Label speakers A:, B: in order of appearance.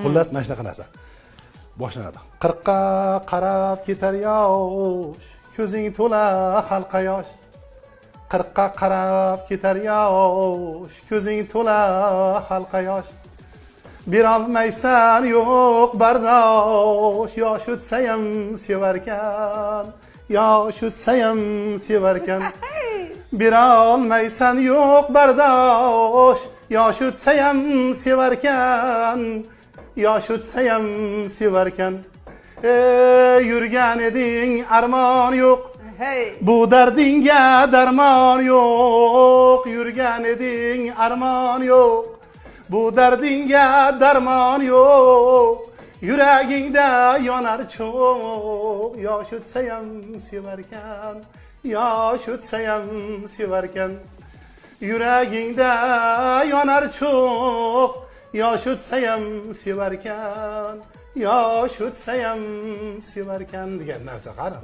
A: xullas mana shunaqa narsa boshlanadi. Qirqqa qarab ketar yosh, ko'zing to'la halqa yosh. Qirqqa qarab ketar yosh, ko'zing to'la halqa yosh. Berolmaysan yo'q bardosh, yosh o'tsayam sevarkan, yosh o'tsayam sevarkan. Berolmaysan yo'q bardosh, yosh o'tsayam sevarkan, yosh o'tsayam sevarkan. Yurgan eding armon yo'q, bu dardingga darmon yo'q. Yurgan eding armon yo'q, bu dardingga darmon yo'q. Yuragingda yonar cho'g', yosh o'tsayam sevarkan, yosh o'tsayam sevarkan. Yuragingda yonar cho'g', yosh o'tsayam sevarkan, yosh o'tsayam sevarkan degan narsa qara.